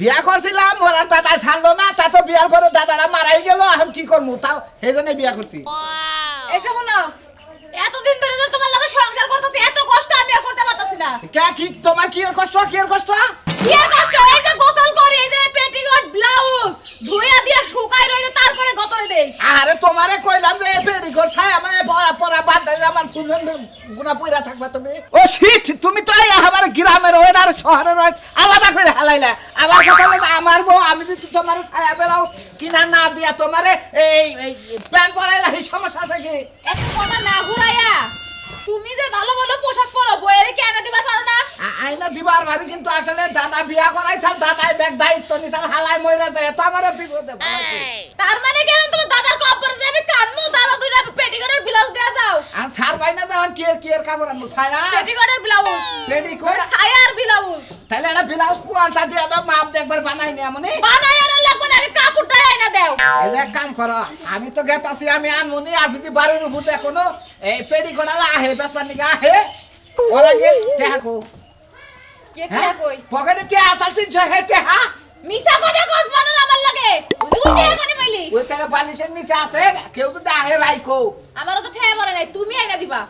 বিয়া করছিলাম ওরা দাদা ছাড়লো না, তা তো বিয়ার পরে দাদারা মারাই গেল, এখন কি করবো, তাও সেই জন্য বিয়া করছি। এই যে শোনো, এতদিন ধরে যে তোমার লগে সংসার করতেছি, এত কষ্ট আমি আর করতে পারতাছি না। কে কি তোমার কি এর কষ্ট, কি এর কষ্ট? কি আর কষ্ট? এই যে গোসল করি, এই যে পেটিকোট ব্লাউজ ধুইয়া দিয়া শুকাই রইছে, তারপরে গতরে দেই। আরে তোমারে কইলাম যে পেটিকোট ছাই আমার পরা বাদ দে, আমার ফুলন গুনা পয়রা থাকবা তুমি। ও শীত, তুমি তো এই আবার গ্রামের ওই আর শহরের ওই আলাদা করে হালাইলা। আবার কথা হলো আমার বউ, আমি যদি তোমারে ছায়া ব্লাউজ কিনা না দিয়া তোমারে এই প্যান্ট পরাইলা, এই সমস্যা আছে কি? এত কথা না ঘুরাইয়া তুমি যে ভালো ভালো পোশাক পরো, বইয়েরে কি এনে দিবার পারো না? আইনা দিবার ভাবি, কিন্তু আসলে দাদা বিয়া করাইছাল, দাদাই ব্যাগ দায়িত্ব নিছাল, হালাই মইরা যায়, তো আমারও বিপদে পড়াইছে। তার মানে কি এখন তোমার দাদার কবরে যে আমি কানমু, দাদা দুইটা পেটিকোটের ব্লাউজ দেয়া যাও। আর সার বাইনা দেওয়ান কি এর কাপড় আনবো, ছায়া পেটিকোটের ব্লাউজ, পেটিকোট ছায়ার ব্লাউজ তাহলে একটা ব্লাউজ পুরানটা দিয়ে দাও, মাপ দেখবার বানাই নি এমনি। বানাই আনা লাগবে না, আগে কাপড়টাই আইনা দাও। এই যে এক কাম করো, আমি তো গেতাছি, আমি আনমনি, আর যদি বাড়ির উপর এখনো এই পেটিকোট আলা আহে বেসবার নিকে আহে, ওরা গেল দেখো কে কে কই পকেটে কে আসাল 300 হে টেহা, মিছা কথা কস বানান আমার লাগে, তুই টাকা কানে পাইলি? ওই তাহলে বালিশের নিচে আছে, কেউ যদি আহে রাইকো। আমারও তো ঠেয়া পড়ে নাই, তুমি আইনা দিবা।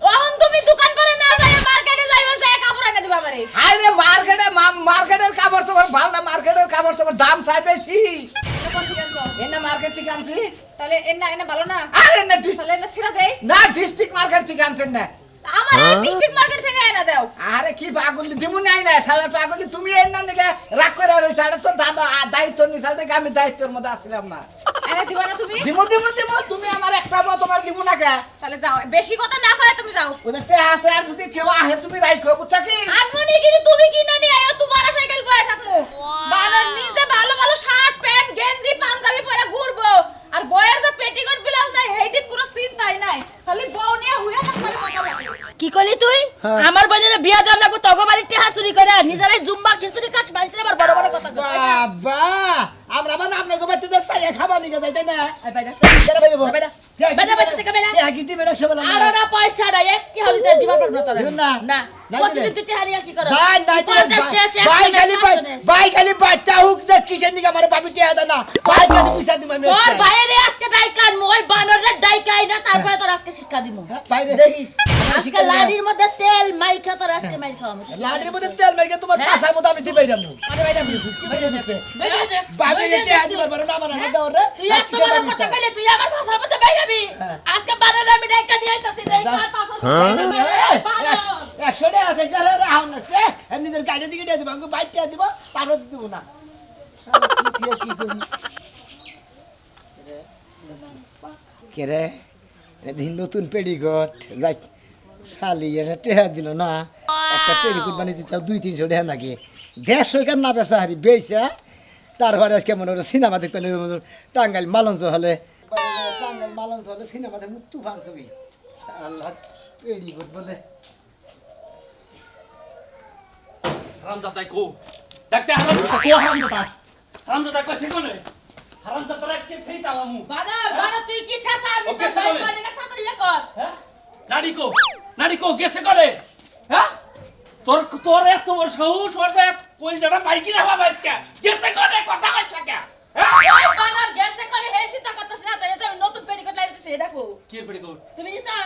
ওহন তুমি দোকান পরে না যাই মার্কেটে যাইবা, যায় কাপড় আইনা দিবা আমারে। আরে মার্কেটের কাপড় চোপড় ভালো না, মার্কেটের কাপড় চোপড় দাম চাই বেশি। কোন থেকে আনছো? এনে মার্কেট থেকে আনছি। তাহলে এনা এনা ভালো না? আরে না তাহলে এনা ছিড়া দেই। না ডিস্ট্রিক্ট মার্কেট থেকে আনছেন না। আমার ডিস্ট্রিক্ট মার্কেট থেকে এনা দাও। আরে কি পাগলি দিমু নাই না, সালা পাগলি তুমি এর না নিকে রাগ করে রইছ, আরে তো দাদা দায়িত্ব নিছাল থেকে আমি দায়িত্বের মধ্যে আসলাম না। এনা দিবা না তুমি? দিমু তুমি আমার একটা মত তোমার দিমু না কে? তাহলে যাও, বেশি কথা না কয় তুমি যাও। ওদের তে আছে, আর যদি কেউ আহে তুমি রাইখো, বুঝছ কি? আনমনি কিন্তু তুমি কি না নিয়ে আইও, তোমার সাইকেল বয়ে থাকমু। বানার নিজে ভালো ভালো শার্ট প্যান্ট গেঞ্জি পাঞ্জাবি পরে ঘুরবো, আর বয়ের যে পেটিকোট ব্লাউজ নাই হেই দিক কোনো চিন্তাই নাই, খালি বউ নিয়ে হুইয়া থাকবারে মজা লাগে। কি কইলি তুই? আমার বোনের বিয়া দাম লাগবো, তগো বাড়ির টেহা চুরি করে নিজেরাই জুম্বার খিচুড়ি খাস, মানুষের আবার বড় বড় কথা কয়। বাবা আমরা মানে আপনাকে বাইতে যে সাইয়া খাবার নিকে যাইতে না। আই বাইরা কেন বাইরে বল? বাইরা বাইরা বাইরা থেকে বাইরা। তে আকি দিবে 100 বলা আর না পয়সা নাই, একটি হলিতে দিবা পারবো না তোরা। দিবেন না? না নাই প্রতিদিন দিবেন। তুই টেহা নিয়া কি করছ? যাই নাই তো ভাই খালি বাচ্চা হুক যে কিসের নিকে আমার বাবি টিয়া দেয় না, ভাই কাছে পয়সা দিম আমি। তোর বাইরে আজকে ডাইকান মই বানরের ডাইকাই না, তারপরে তোর আজকে শিক্ষা দিমু। বাইরে দেখিস আজকে লাডির মধ্যে তেল মাইখা তোর আজকে মাইর খাওয়া মত। লাড়ির মধ্যে তেল মেখে তোমার পাছার মধ্যে আমি দিবাই রামু। আরে বাইরা বাইরা বাইরা বাবি যে টিয়া দিবার পারো না, আমার না দাও রে। তুই এত বড় কথা কইলে তুই আমার ভাষার মধ্যে বাইরাবি। আজকে বানর আমি ডাইকা নিয়ে আইতাছি, দেখ আর পাছার মধ্যে 100 টাকা আছে স্যার, রাও না সে নিজের গাড়ি দিকে দিয়ে দিব, আমি বাইক টিয়া দিব, তারপর দিব না। কি করি কেরে দিন নতুন পেডিকট যাই খালি এটা টেহা দিল না, একটা পেডিকট বানিয়ে দিতে 200-300 টাকা নাকি, 150 কেন না বেচা হারি বেচা। তারপরে আজকে মনে হলো সিনেমা দেখতে টাঙ্গাইল মালঞ্চ হলে, টাঙ্গাইল মালঞ্চ হলে সিনেমাতে মুখ তুফান ছবি, আল্লাহ পেডিকট বলে হারামজাদাই কো ডাকতে হারামজাদা কো হারামজাদা কইছে কোনে হারামজাদা রাখতে ফেইতা আমু বানর তুই কি চাচা আমি তো ভাই করে গেছ তুই কর। হ্যাঁ নাড়ি কো গেছে করে হ্যাঁ তোর এত বড় সাহস ওটা কই জড়া বাইকি রাখলা বাইকা গেছে করে কথা কইছ কে হ্যাঁ ওই বানর গেছে করে হেসি তা করতেছ না, তাই তো নতুন পেটিকোট লাইতেছি, দেখো কি পেডিকোট তুমি নিছা।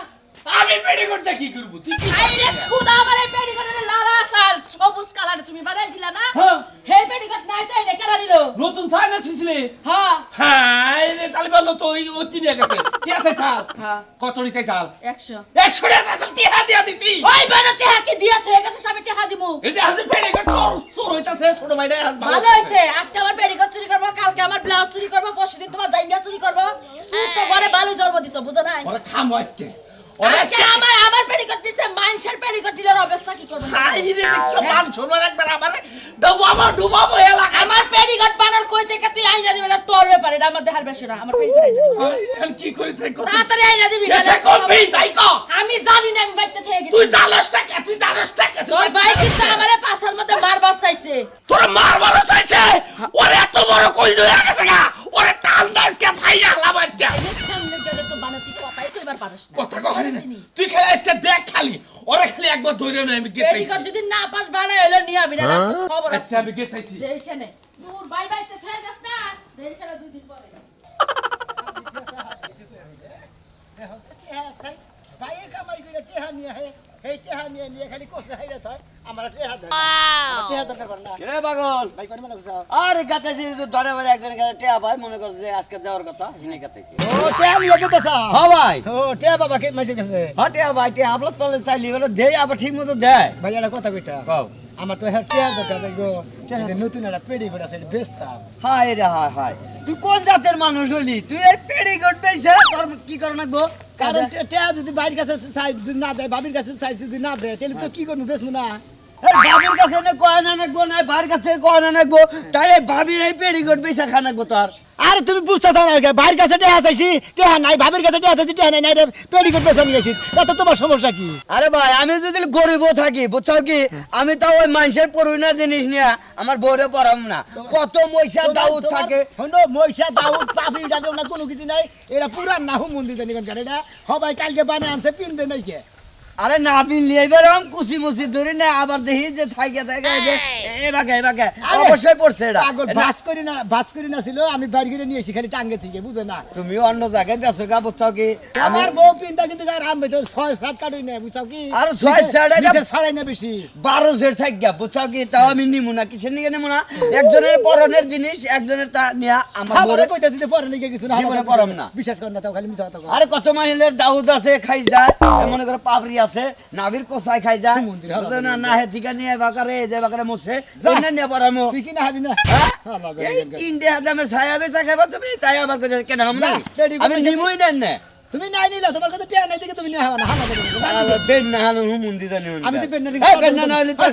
আমি পেডিকোট কি করব তুই কি আই রে খুদা আমারে পেটিকোটের লালা সাল সবুজ কালার তুমি বানাই দিলা না। হ্যাঁ হে পেটিকোট নাই তাই নে কেন দিলো? নতুন থাই না ছিসলে হ্যাঁ হাই রে তালি বললো তো ওই চিনে গেছে কি আছে চাল হ্যাঁ কত নিছে চাল 100 100 টাকা চাল টিহা দিয়া দিতি ওই বানর তে হাকি দিয়া থয়ে গেছে, সবে টেহা দিমু। এই যে হাতে পেডিকোট চোর হইতাছে ছোট ভাইটা ভালো হইছে, আজকে আমার পেটিকোট চুরি করব, কালকে আমার ব্লাউজ চুরি করব, পরশুদিন তোমার জাইঙ্গা চুরি করব। তুই তো ঘরে ভালো জন্ম দিছো, বুঝো নাই? ওরে খামো আজকে আজকে আমার পেটিকোট দিছে, মাইনসের পেটিকোট দিলের অবস্থা কি করবে? হাই রে দেখছো মান শোনার একবার আমারে ডুবাবো এলাকা আমার পেটিকোট বানার কই থেকে তুই আইনা দিবি না, তোর ব্যাপারে এটা আমার দেখার বেশি না। আমার পেটিকোট আইনা দিবি, কি করে তাই কত তাড়াতাড়ি আইনা দিবি। এসে কবি তাই কো আমি জানি না, আমি বাইতে থেকে গেছি। তুই জানোস টাকা তোর ভাই কিন্তু আমারে পাছার মধ্যে মারবার চাইছে। তোর মারবার চাইছে ওরে এত বড় কই হয়ে গেছে গা ওরে টাল দাসকে ভাইয়া লাবাচ্চা আমি সামনে গেলে তো বানাতি কথাই কইবার পারিস না। কথা কই না তুই খালি আজকে দেখ খালি ওরা খালি একবার ধরে নেয় আমি গেতাইছি পেটিকোট যদি না পাস বানাই হলো নিয়ে আবি না খবর আচ্ছা আছে আমি গেতাইছি দেশনে দূর বাই বাই তে ছেড়ে দাস না দেশনে 2 দিন পরে ভাইয়ে কামাই করে টেহা নিয়ে হে এই টেহা নিয়ে খালি কোসে হাইরে থয় আমার টেহা দেয় টেহা দরকার পড়ে না রে পাগল ভাই কোন মানে বুঝাও আরে গাতাইছি তো ধরে ধরে একজন কাছে টেয়া ভাই মনে করছে যে আজকে যাওয়ার কথা হিনে গাতাইছি ও টেহা নিয়ে গেতে চাও হ্যাঁ ভাই ও টেহা বাবা কে মাইছে গেছে হ্যাঁ টেয়া ভাই টেয়া আপলোড করলে চাইলি বলে দেই আবার ঠিক মতো দেয় ভাই এটা কথা কইতা কও আমার তো হ্যাঁ টেহা দরকার ভাই গো এই নতুন একটা পেডি করে আছে বেচতাম হায় রে হায় হায় তুই কোন জাতের মানুষ হলি তুই এই পেড়ি গড়বেইছে তোর কি করে না গো কারণ টেহা যদি বাইরের কাছে চাই যদি না দেয় বাবির কাছে চাই যদি না দেয় তাহলে তো কি করবো বেচবো না এই বাবির কাছে না কয় না গো না ভাইয়ের কাছে কয় না গো তাই এই ভাবির এই পেড়ি গড়বেইছে খানা গো তোর আরে তুমি বুঝতে চাও না ভাইয়ের কাছে টেহা চাইছি টেহা নাই ভাবির কাছে টেহা চাইছি টেহা নাই পেডি করে বেচা নিয়ে গেছি তাতে তোমার সমস্যা কি আরে ভাই আমি যদি গরিবও থাকি বুঝছো কি আমি তো ওই মানুষের পড়ুই না জিনিস নিয়ে আমার বউরে পড়াম না কত মহিষা দাউদ থাকে হনো মহিষা দাউদ পাবি যাবে না কোনো কিছু নাই এরা পুরান না হুম মন্দির জানি কেন এটা সবাই কালকে বানিয়ে আনছে পিনবে নাই কে আরে না পিনলিয়ে বেরম কুচি মুচি ধরি না আবার দেখি যে থাইকে থাকে যে এবাকে অবশ্যই পড়ছে এটা আগর বাস করি না ছিল আমি বাইরে করে নিয়েছি খালি টাঙ্গে থেকে বুঝো না তুমি অন্য জায়গায় বেসো গা বুঝছো কি আমি আমার বউ পিনতা কিন্তু আর আমি তো 6-7 কাটুই না বুঝছো কি আর 6-7 নিচে ছড়াই না বেশি 12 সের থাক গা বুঝছো কি তাও আমি নিমু না কিসের নিয়ে নেমু না একজনের পরনের জিনিস একজনের তা নিয়া আমার ভালো বউরে কইতা দিতে পরে নাকি কিছু না জীবনে পরম না। বিশ্বাস কর না তাও খালি মিছা কথা কও আরে কত মাইলের দাউদ আছে খাই যায় মনে করে পাপড়ি আছে নাভির কোসাই খাই যায় মন্দির বুঝছো না না হে ঠিকা নিয়ে বাকারে যে বাকারে মুছে যা। অন্য নিয়ে পরামো তুই কি না হবি না আল্লাহ জানে এই কেন। তিনটে দামের ছায়া বেচা খাইবা তুমি তাই আবার কই কেন আমি যা, রেডি করে আমি বসে নিমুই নেন না তুমি নাই নিলা তোমার কাছে টেহা নাই দেখে তুমি নিয়ে হবা না হালা করে আবার বেন না হানো হুমুন্দি জানি আমি তো পেন না এই বেন না হইলে তো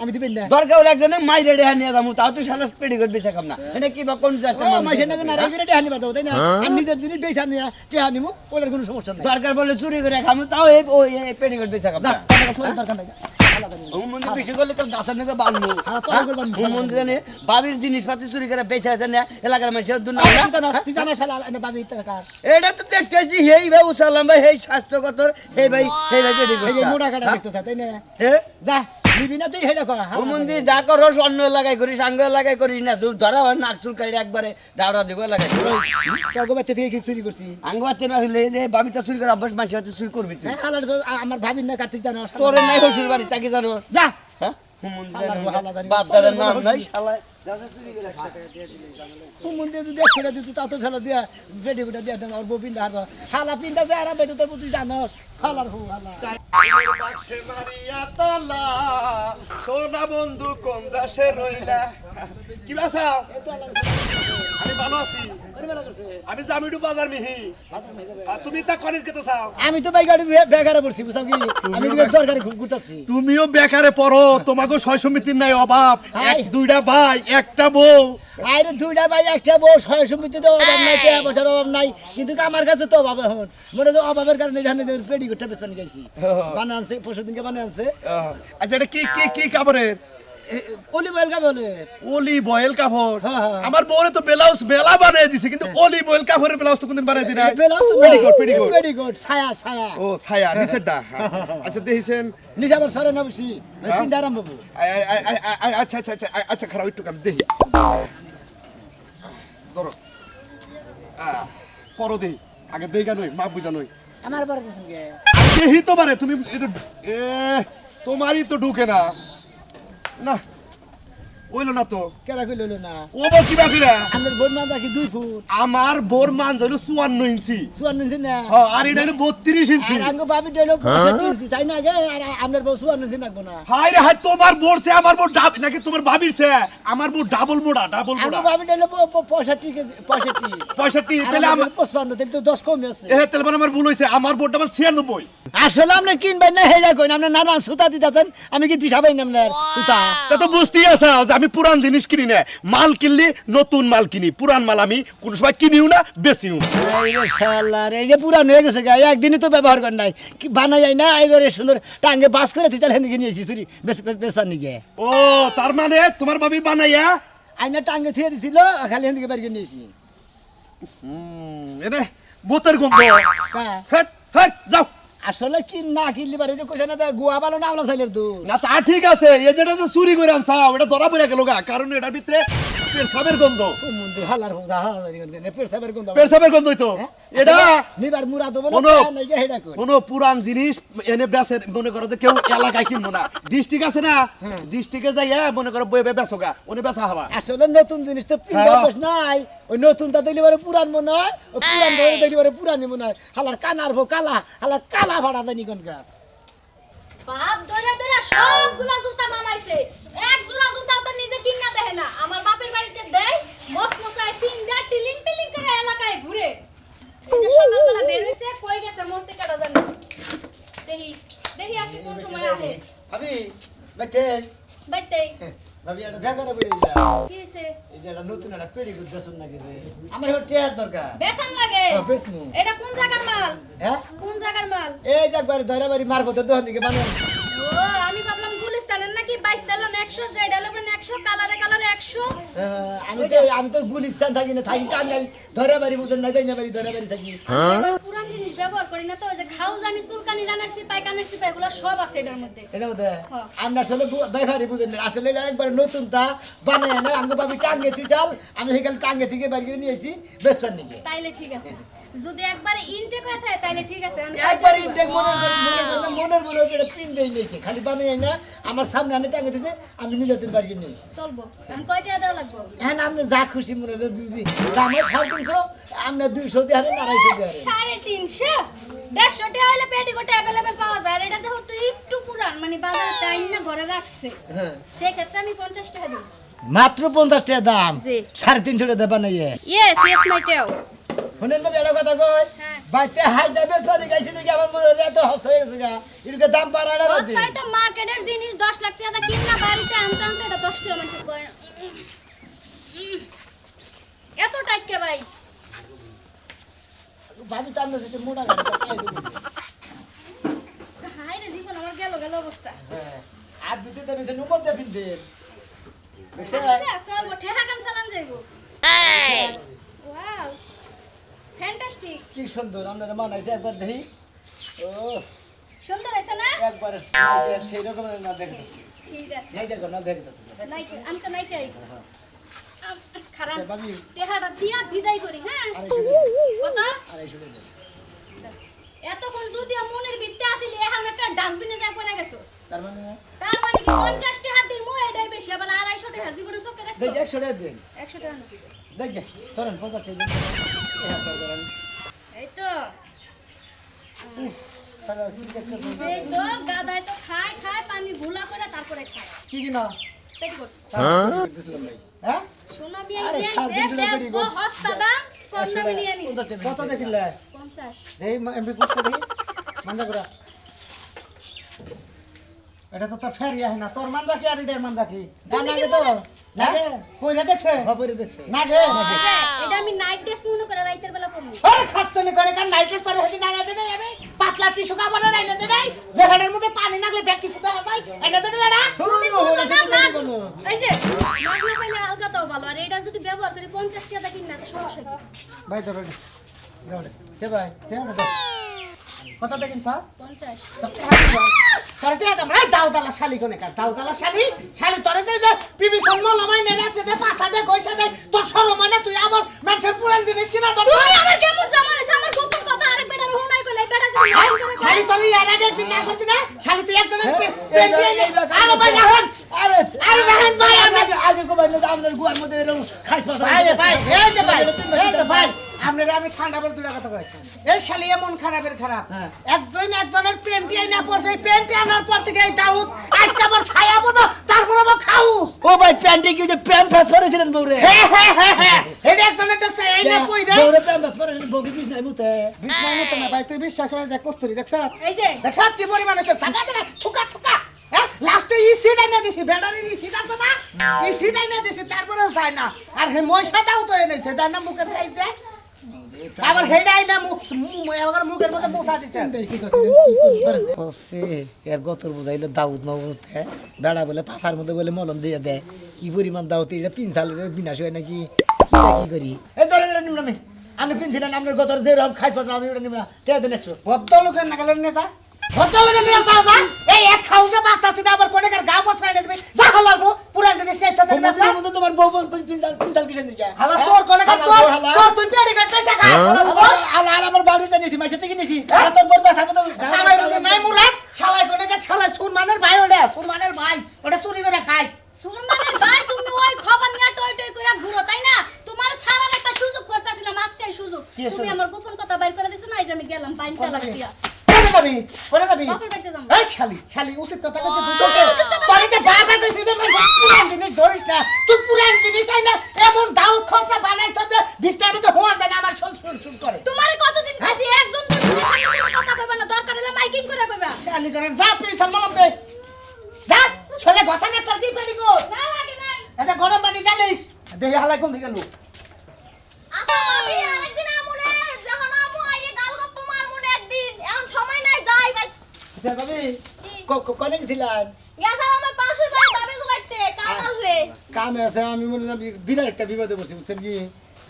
আমি তো পেন না দরকার হলে একজনে মাইরে রেহা নিয়ে যাবো তাও তুই শালা পেডি করে বেচা খাম না এটা কি বা কোন জাতের ও মানুষ? মাইছে না না রাইগে টেহা নিবা দাও তাই না আমি নিজের জিনিস বেচা নিয়া টেহা নিমু ওটার কোনো সমস্যা নাই দরকার বলে চুরি করে খামু তাও এই ওই পেডি করে বেচা খাম যা না টাকা কাছে দরকার নাই হালা করে হুমুন্দি বেশি করলে তো দাঁতের নাকি বানবো হ্যাঁ, তো ওগুলো বানবো। হুমুন্দি জানে বাবির জিনিসপাতি চুরি করে বেচা আছে না এলাকার মানুষের দুনিয়া তুই জানো শালা এনে বাবি টাকা এটা তো দেখতেছি হেই ভাই উসালাম ভাই হেই স্বাস্থ্যগত হেই ভাই পেডি এই যে মোটা করে কাটা দেখতে চাই তাই না হ্যাঁ যা নিবি না তুই হেডা কর হুমুন্দি যা করস অন্য লাগাই করিস আঙ্গ লাগাই করিস না তুই ধরা হয় নাক চুল কাটি একবারে দাওড়া দিব লাগাই তোকে বাচ্চা থেকে কি চুরি করছি আঙ্গ হাতে না হইলে যে বাবিটা চুরি করে অভ্যাস মানুষের হাতে চুরি করবি তুই হ্যাঁ হালার তো আমার ভাবির না কাটতে জানো তোরে নাই হসুর বাড়ি তাকে জানো যা হ্যাঁ হুমুন্দি আল্লাহর হালা জানি। বাপ দাদার নাম নাই শালা মন্দির যদি 100 টাকা দিত তা তো শালা দিয়া বেডি বেটা দিয়া আমার বউ পিন্দা হার হালা পিন্দা যে আরাম বেতো তোর তুই জানোস হালার হু হালা বাক্সে মারিয়া তালা সোনা বন্ধু কোন দাসে রইলা কি বাসাও আমি ভালো আছি আমি জামিডু বাজার মিহি আর তুমি তা কলেজ কেতে চাও আমি তো ভাই গাড়ি বেকারে পড়ছি বুঝাও কি আমি দরকারে ঘুরতাছি তুমিও বেকারে পড়ো তোমাকে সয় সমিতির নাই অভাব হাই। দুইটা ভাই একটা বউ আরে দুইটা ভাই একটা বউ সয় সমিতিতে অভাব নাই টাকা পয়সার অভাব নাই কিন্তু আমার কাছে তো অভাব এখন মনে তো অভাবের কারণে জানি যে পেডি করতে বেসপানি গেছি বানা আনছে পরশু দিনকে বানা আনছে আচ্ছা এটা কি কি কি কাপড়ের অলিভ অয়েল কা বলে অলিভ অয়েল কাপড় হ্যাঁ, হ্যাঁ। আমার বউরে তো ব্লাউজ বেলা বানিয়ে দিছে কিন্তু অলিভ অয়েল কাপড়ের ব্লাউজ তো কোনদিন বানিয়ে দি নাই বেলাস তো পেটিকোট পেটিকোট পেডিকোট ছায়া ছায়া ও ছায়া নিচেরটা আচ্ছা দেখেছেন নিচে আবার সরে না বসি হ্যাঁ? পিন্দা আরাম বাবু আচ্ছা আচ্ছা আচ্ছা আচ্ছা খারাপ একটু কাম দেখি ধরো পরো দেহি আগে দেখা নই মা বুঝা নই আমার বড় কিছু গে দেহি তো পারে তুমি এ তোমারই তো ঢুকে না না ওইলো না তো কেরা কইল না ও বল কি বাকিরা আমার বোন না দেখি 2 ফুট আমার বোর মান হইলো 54 ইঞ্চি সুয়ান নিন না হ্যাঁ আর এটা হইলো 32 ইঞ্চি আর আঙ্গ বাবি ডেলো 65 ইঞ্চি তাই না গে আর আমার বউ সুয়ান নিন রাখবো না হাই রে হাই তোমার বোর সে আমার বোর ডাব নাকি তোমার বাবির সে আমার বোর ডাবল মোড়া ডাবল আঙ্গ মোড়া বাবি ডেলো 65 কেজি 65 65 তাহলে আমার 55 তাহলে তো 10 কম আছে এ তাহলে মানে আমার ভুল হইছে আমার বোর ডাবল 96 আসলে আপনি কিনবেন না হেডা কইন আপনি নানা সুতা দিতেছেন আমি কি দিশাবাই না আপনার সুতা তা তো বুঝতেই আছে যে আমি পুরান জিনিস কিনি না মাল কিনলি নতুন মাল কিনি পুরান মাল আমি কোন সময় কিনিও না বেচিও না এই রে শালা রে এটা পুরান হয়ে গেছে গা একদিনই তো ব্যবহার কর নাই কি বানাই যায় না এই করে সুন্দর টাঙ্গে বাস করে তুই তাহলে হেঁদিকে নিয়েছি চুরি বেসপার নিয়ে ও তার মানে তোমার ভাবি বানাইয়া আইনা টাঙ্গে থুয়ে দিছিল খালি হেঁদিকে বের করে নিয়েছি এনে বোতের গন্ধ কা হেট হেট যাও আসলে কি না কিনলি পারে যে কইছে না যে গুয়া ভালো না আমলা চাইলের দুধ না তা ঠিক আছে এই যেটা যে চুরি করে আনছাও এটা ধরা পড়ে গেল গা কারণ এটার ভিতরে পেশাবের গন্ধ মন্দির হালার হোদা হালার পেশাবের গন্ধ পেশাবের গন্ধ হইতো এটা নিবার মুরা দেব না কোনো নাই গে হেডা কই কোনো পুরান জিনিস এনে বেচে মনে করো যে কেউ এলাকায় কিনবো না ডিস্ট্রিক্ট আছে না ডিস্ট্রিক্টে যাইয়া মনে করো বই বেচোগা উনি বেচা হবা আসলে নতুন জিনিস তো পিন্দা বস নাই ওই নতুনটা দেখলি বারে পুরান মনে হয় ওই পুরান দেখলি বারে পুরানি মনে হয় হালার কানার ভো কালা হালার কালা ভাড়া দেনি কোনকার বাপ ধরে ধরে সবগুলা জুতা নামাইছে এক জোড়া জুতা তো নিজে কিনা দেয় না আমার বাপের বাড়িতে দেয় মস মসায় পিন্দা টিলিং টিলিং করে এলাকায় ঘুরে এই যে সকালবেলা বের হইছে কই গেছে মরতে কাটা জানি দেখি দেখি আজকে কোন সময় আহে ভাবি বাইতে বাইতে ভাবি এটা ভেগারে বইরে যা কি হইছে এই যে এটা নতুন একটা পেড়ি গুড দেন নাকি যে আমার হচ্ছে টিয়ার দরকার বেসান লাগে বেচমু এটা কোন জায়গার মাল হ্যাঁ কোন জায়গার মাল এই যে একবার ধরে বাড়ি মারবতের দোকান থেকে বানান ও আমি ভাবলাম গুলিস্তানের নাকি 22 সালন 100 জেড 100 কালারে কালারে 100 আমি তো গুলিস্তান থাকি না থাকি টাঙ্গাই ধরে বাড়ি বুঝেন না বেইনা বাড়ি ধরে বাড়ি থাকি এবার পুরান জিনিস ব্যবহার করি না তো ওই যে খাও জানি চুলকানি রানার সিপাই কানের সিপাই এগুলো সব আছে এটার মধ্যে এটার মধ্যে হ্যাঁ। আমরা আসলে ব্যবহারই বুঝেন না আসলে এটা একবার নতুন তা বানায় না আঙ্গ ভাবি টাঙ্গে তুই চাল আমি সেখানে টাঙ্গে থেকে বাড়ি করে নিয়েছি বেসপার নিকে তাইলে ঠিক আছে যদি একবার ইনটেক হয়ে থাকে তাইলে ঠিক আছে আমি একবার ইনটেক মনের বলে এটা পিন দেই নাকি খালি বানাই না আমার সামনে আনে টাঙ্গে দিয়েছে আমি নিজেদের বাড়ি করে নিয়েছি চলবো আমি কয়টা দেওয়া লাগবো হ্যাঁ আপনি যা খুশি মনে হলে দিদি দামে 350 আপনার 200 দিয়ে হারেন 250 দিয়ে হারেন 350 150 টাকা হলে পেটিকোট अवेलेबल পাওয়া যায় আর এটা যেহেতু একটু পুরান মানে বাজারে টাইম না ঘরে রাখছে হ্যাঁ সেই ক্ষেত্রে আমি 50 টাকা দিই মাত্র 50 টাকা দাম জি। 350 টাকা দেবা নাই ইয়েস ইয়েস মাই টেও শুনেন না বেড়া কথা কই হ্যাঁ। বাইতে হাইদা বেশ পানি গাইছি দেখি আমার মনে হলো এত হস্ত হয়ে গেছে গা এর দাম বাড়াড়া না দে বস্তায় তো মার্কেটের জিনিস 10 লাখ টাকা কিনা বাড়িতে আনতে আনতে এটা 10 টাকা মানুষ কয় না এত টাকা ভাই ভাবি তো আমরা যেতে মোটা গাড়ি চাই দেব হাই রে জীবন আমার গেল গেল অবস্থা হ্যাঁ আর দিতে তো নিছে নম্বর দে পিনতে দেখছ চল বটে হাকাম চালান যাইবো ওয়াও ফ্যান্টাস্টিক কি সুন্দর আমরা মানাইছে একবার দেখি ও সুন্দর আছে না একবার সেই রকমের না দেখতেছি ঠিক আছে নাই দেখো না দেখতেছি নাই আমি তো নাই কাই খারাপ আচ্ছা ভাবি তেহাটা দিয়া বিদায় করি হ্যাঁ 250 কত 250 দে এতক্ষণ যদি মনের ভিত্তি আসিল এখন একটা ডাস্টবিনে যা পড়ে গেছস তার মানে তার মানে কি 50 টাকা দিন মো এটাই বেশি আবার 250 টাকা জীবনে চোখে দেখছো দেখ 100 টাকা দেন 100 টাকা না। দেখ ধরেন 50 টাকা দেন এই তো তাহলে কি দেখতেছ সেই তো গাদায় তো খায় খায় পানি ঘোলা করে তারপরে খায় কি কি না পেটিকোট হ্যাঁ সোনা বিয়া আরে নিয়ে সাত দিন আইছে ধরে বেশ পেটিকোট। হস্তা দাম কম দামে নিয়ে নিস কত দেখিলে 50 এই এমপি কুস্তা দেখি মান্দা করা এটা তো তোর ফেরি আহে না তোর মান্দা কি আর এটা মান্দা কি দাম লাগে তো লাগে কইরা দেখছে বাপরে দেখছে লাগে এটা আমি নাইট ড্রেস মনে করে রাতের বেলা পরবো আরে খাচ্ছনি করে কার নাইট ড্রেস করে হদি না না দেনে আমি পাতলা টিস্যু কাপড় রাইনা দে নাই যেখানের মধ্যে পানি না গলে ব্যাগ কিছু দেওয়া যায় এনে দে না এই যে মাগনা পাইলে আলগাটাও ভালো আর এটা যদি ব্যবহার করি 50 টাকা কিনা তো সমস্যা কি ভাই ধরো দাও কে ভাই ঠিক আছে কত দেখেন স্যার 50 করতে আদম রাই দাউদালা শালি কোনে কার দাউদালা শালি শালি তোরে দে পিবি সম্মল আমায় নেরাতে দে পাসা দে কইসা দে তোর শরম হয় না তুই আমার মানুষের পুরান জিনিস কিনা তোর তুই আমার কেমন জামা হইছে আমার গোপন কথা আরেক বেটার হুনাই কইলাই বেটা যদি মাইন করে শালি তোর ইয়ার আগে একদিন না করছিস না শালি তুই একজনের আরে ভাই এখন আরে দেখেন ভাই আপনাকে আগে কো ভাই না আপনার গুয়ার মধ্যে এরকম খাইছ পাতা ভাই ভাই এই যে ভাই আপনারা আমি ঠান্ডা বলে তুলা কথা কই এই শালি এমন খারাপের খারাপ একজনের পেন্টি আইনা পড়ছে পেন্টি আনার পর থেকে এই দাউদ আজকে আবার ছায়া বনো তারপর আবার খাও ও ভাই প্যান্টি কি যে প্যান্ট ফেস করেছিলেন বউরে এই একজনের তো আইনা কইরা বউরে প্যান্ট ফেস করেছিলেন বউকে বিষ নাই মুতে না ভাই তুই বিশ্বাস করে দেখ কস্তুরি দেখছ এই যে কি পরিমাণ আছে সাগা দেখা ঠুকা ঠুকা হ্যাঁ লাস্টে ই সিট আইনা দিছি ব্যাটারি ই সিট আছে না ই সিট আইনা দিছি তারপরেও যায় না আর হে ময়সাটাও তো এনেছে তার না মুখের সাইডে আবার হেডাই না মুখ আমার মুখের মধ্যে পোষা দিচ্ছেন কি করছে এর গতর বুঝাইলো দাউদ নবতে বেড়া বলে পাশার মধ্যে বলে মলম দিয়ে দেয় কি পরিমাণ দাউদ এটা পিনসালের বিনাশ হয় নাকি কি করি এই ধরে নিলাম আপনি পিনছিলেন আপনার গতর যে রকম খাইছ পাচ্ছেন আমি ওটা নিব না টেয়া দেন 100 ভদ্রলোকের নাগালের নেতা ভদ্রলোকের নিয়ে যা যা এই এক খাউজে বাস্তাছি না আবার কোনেকার গা বসরাই না দিবে যা হলারবো পুরা জিনিস নাই সাথে মেসা তোমার বউ পিনতাল কিসের নিকে হালা চোর কোনেকার চোর চোর তুই পেড়ি কাটতেছ গা হালা আমার বাড়িতে নিছি মাইছে থেকে নিছি আর তোর বড় বাসা মতো কামাই রোজ নাই মুরাদ শালাই কোনেকার শালাই সুরমানের ভাই সুরমানের ভাই ওটা চুরি করে খায় সুরমানের ভাই তুমি ওই খবর নিয়ে টই টই করে ঘুরো তাই না তোমার সারার একটা সুযোগ খুঁজতেছিলাম আজকে সুযোগ কি তুমি সুযোগ? আমার গোপন কথা বাইর করে দিছো না এই যে আমি গেলাম পাইন তালাক দিয়া পরে যাবি বাপের বাড়িতে যাবো। এই শালি উচিত কথা কইছিস দুশোকে তোরে যে বাবা কইছিস যে পুরান জিনিস ধরিস না তুই পুরান জিনিস আই না এমন দাউদ খসরা বানাইছ যে বিস্তারিত মধ্যে হওয়া দেন আমার শুন করে তোমারে কতদিন কইছি একজন দুজনের সামনে কোনো কথা কইবা না দরকার হলে মাইকিং করে কইবা শালি করে যা প্লিজ সালমান দে যা চলে বসানে চল দি পেড়ি গো না লাগে নাই এটা গরম পানি ডালিস দেহি হালাই কম গেল আচ্ছা আমি আরেকদিন আমুনে যখন আমু আইয়ে গাল গপ্প মারমুনে একদিন এখন সময় নাই যাই ভাই ভাবি কোনে গেছিলেন গেছাম আমার পাশের বাড়ি বাবে জুগাইতে কাম আসলে কামে আছে আমি মনে হয় বিরাট একটা বিপদে পড়ছি বুঝছেন কি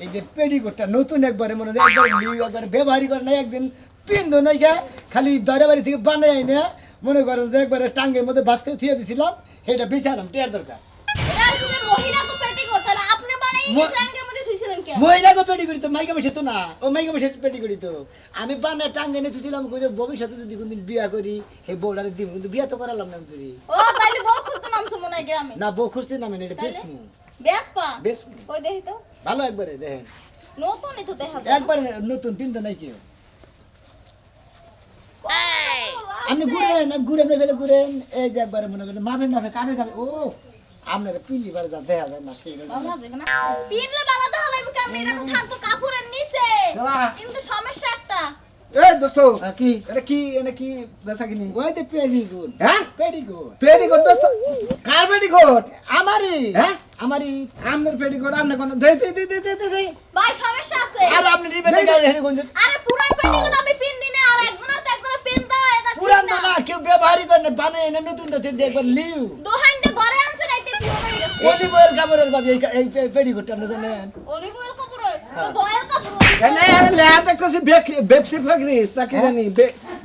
এই যে পেডিকোটটা নতুন একবারে মনে হয় একবার লিউ একবার ব্যবহারই করে না একদিন পিন্ধো নাই গে খালি দরে বাড়ি থেকে বানাই না মনে করেন যে একবারে টাঙ্গের মধ্যে বাস করে থিয়ে দিছিলাম সেটা বেচালাম টেয়ার দরকার এটা আসলে মহিলা তো পেটি করতে না আপনি বানাই ম- ট্যাঙ্কের মধ্যে থুইছিলেন কেন মহিলাকে পেটি করি তো মাইকা বসে তো না ও মাইকা বসে পেটি করি তো আমি বানায় টাঙ্গে নিয়ে তুছিলাম কই যে ভবিষ্যতে যদি কোনদিন বিয়া করি সেই বউটারে দিব কিন্তু বিয়া তো করালাম না তুই ও তাইলে বউ খুঁজতে নামছো মনে হয় গ্রামে না বউ খুঁজতে নামে না এটা বেশমু বেসপা বেশমু ওই দেখি তো ভালো একবারে দেখেন নতুনই তো দেখা যায় একবারে নতুন পিনতে নাই কেউ আপনি ঘুরেন ফেলে ঘুরেন এই যে একবারে মনে করেন মাফে কামে ও আপনারা পিলি বার যা দেখা যায় না সেই বাবা যাবে না পিনলে বালা দেখা লাগবে কেমন এটা তো থাকবো কাপড়ের নিচে কিন্তু সমস্যা একটা এই দোস্ত কি এটা কি বেচা কিনি ওই যে পেডিগুড হ্যাঁ পেডিগুড পেটিকোট দোস্ত কার পেটিকোট আমারই হ্যাঁ? আমারই আমনের পেটিকোট আমনে কোন দে ভাই সমস্যা আছে আর আপনি নিবেন না গাড়ি হেঁটে কোন আরে পুরান পেটিকোট আমি পিন দিনে আর একজনের তো একজনের পিন দাও এটা ঠিক পুরান তো না না কেউ ব্যবহারই করে না বানায় এনে নতুন তো যে একবার লিউ দোহাইনটা ঘরে আনছে না এটা পুরো হয়ে গেছে অলিভ অয়েল কাপড়ের ভাবি এই পেডিগুডটা আপনি জানেন অলিভ অয়েল কাপড় তো বয়েল কাপড় এনে লেয়া দেখতেছি বেপসি ফেগ্রিস তাকে জানি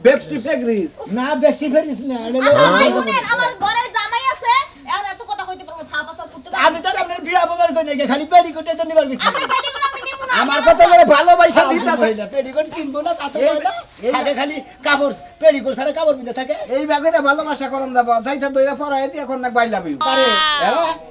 বেপসি ফেগ্রিস না বেশি ফেরিস না এটা হলো আমার অলিভ অয়েল। আমার ঘরে জামাই আছে এখন এত কথা কইতে পারবো ফাপা সব করতে পারবো আমি তো আপনার বিয়া ব্যবহার করি না খালি পেডিগুডটা তো নিবার গেছি আমার পেটিকোট আমি নিব না আমার কথা বলে ভালোবাসা দিতাছে পেডিকোট কিনবো না তা তো হয় না থাকে খালি কাপড় পেডিকোট সারা কাপড় পিনতে থাকে এই ব্যাগেটা ভালোবাসা করন দাও যাইতা দইরা পড়াই দি এখন না বাইলাবি পারে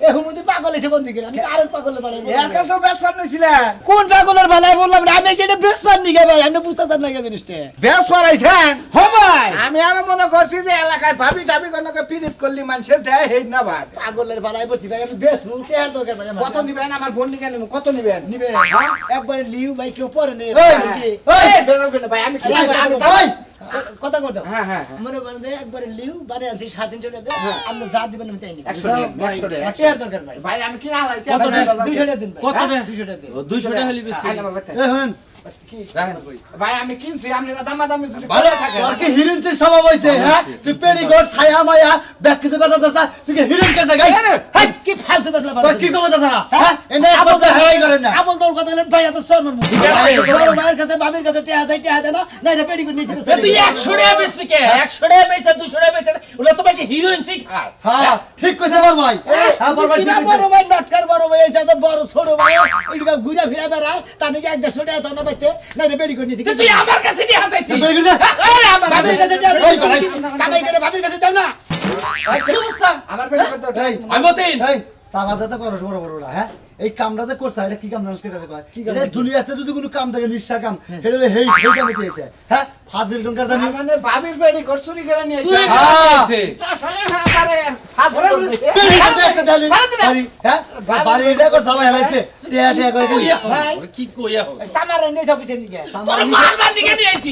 এ হুমুদি পাগল হইছে বন্ধু করে আমি তো আরো পাগলের বাড়াই এর কাছে তো বেশ পারনিছিলেন কোন পাগলের বালাই বললাম না আমি সেটা বেশ পাননি গে ভাই আপনি বুঝতে চান না কে জিনিসটা বেশ পড়াইছেন হ ভাই আমি আর মনে করছি যে এলাকায় ভাবি টাবি কোনকে পিরিত করলি মানুষের দেয় হেই না ভাত পাগলের বালাই বলছি ভাই আমি বেশ মুখে আর দরকার ভাই আমার। কত নিবেন আমার বোন নিকেন কত নিবেন নিবে একবারে লিউ ভাই কেউ পরে নেই ভাই আমি কি কথা করতে হ্যাঁ, হ্যাঁ, হ্যাঁ। মনে করেন যে একবারে লিউ বারে আনছি 350 টাকা আপনি যা দিবেন আমি তাই নিব 100 টাকা, 100 টাকা। টেয়ার দরকার ভাই ভাই আমি কি না হালাইছি কত টাকা? 200 টাকা দিন ভাই কত টাকা? 200 টাকা দিন ও 200 টাকা হলি বেশি রাখেন ভাই আমি কিনছি আপনি দামাদামি যদি ভালো করে থাকেন আর কি হিরোইন তুই স্বভাব হইছে হ্যাঁ তুই পেডিকোট ছায়া মায়া ব্যাক কিছু কথা কথা তুই কি হিরোইন কেসে গাই হাই কি ফালতু কথা বল কি কম কথা না হ্যাঁ এনে আপল তো হেরাই করেন না আপল তোর কথা বলে ভাই এত শর্ম মুখ ঠিক আছে। বড় ভাইয়ের কাছে বাবির কাছে টিয়া যায় টিয়া দেনা না এটা পেডিকোট নিচে তুই 100 টাকা বেচবি কে 100 টাকা বেচে 200 টাকা বেচে ওগুলো তো বেশি হিরোইন ঠিক খায় হ্যাঁ ঠিক কইছে বড় ভাই হ্যাঁ বড় ভাই বড় ভাই নাটকার বড় ভাই এসে তো বড় ছোট ভাই এটা ঘুরে ফিরে বেড়ায় তা নাকি 150 টাকা তো না পাইতে না এটা পেডিকোট নিচে তুই আমার কাছে দিয়ে হাজাইতি আরে আমার বাবির কাছে টিয়া যায় কামাই করে বাবির কাছে দাও না কি অবস্থা আমার পেটে কত এই আমি মতিন এই সাবাজাতে করস বড় বড়রা হ্যাঁ এই কামটা যে করছ এটা কি কাম জানিস কেটারে কয় এটা দুনিয়াতে যদি কোনো কাম থাকে নিঃসা কাম এটা হলো হেই হেই কামে কিয়েছে হ্যাঁ ফাজিল টঙ্কার জানি মানে ভাবির পেটি করছুরি করে নিয়েছে চুরি হ্যাঁ। করছে পেড়ি খাতে একটা দালি বাড়ি হ্যাঁ বাড়ি এটা কর সালা হেলাইছে টিয়া টিয়া করে দিলি কি কইয়া হবে সামার নে সব কিছু নিয়ে তোর মারবার দিকে নিয়ে আইছি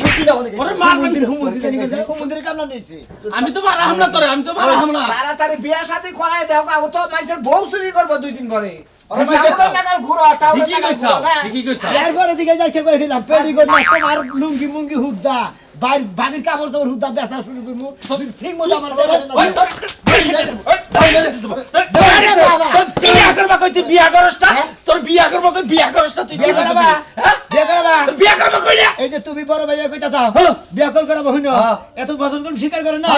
ওরে মারবার হুমুন্দির নিয়ে হুমুন্দির কামলা নিয়েছে আমি তো মারাম না তোরে আমি তো মারাম না তাড়াতাড়ি বিয়া শাদী করাই দাও ও তো মানুষের বউ চুরি করবো 2 দিন পরে ঠিকই কইছো। টাকার ঘুরো টাউন ঠিকই কইছো ঠিকই কইছো এরপরে দিকে যাইতে কইছিলাম পেডিকোট না তোমার লুঙ্গি মুঙ্গি হুদ্দা বাবির কাপড় তোর হুদ্দা বেচা শুরু করবো ঠিক মতো আমার ওই তোর বিয়া করবা কই তুই বিয়া করস না তোর বিয়া করবা কই বিয়া করস না তুই বিয়া করাবা হ্যাঁ বিয়া করাবা কই না এই যে তুমি বড় ভাইয়া কইতাছ বিয়া কল করাবো হইনো এত বছর কোন স্বীকার করে না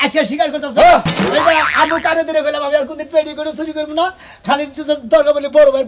আসিয়া স্বীকার করতাছ এই যে আবু কানে ধরে কইলাম আমি আর কোনদিন পেডি করে চুরি করব না খালি দরকার বলে বড় ভাই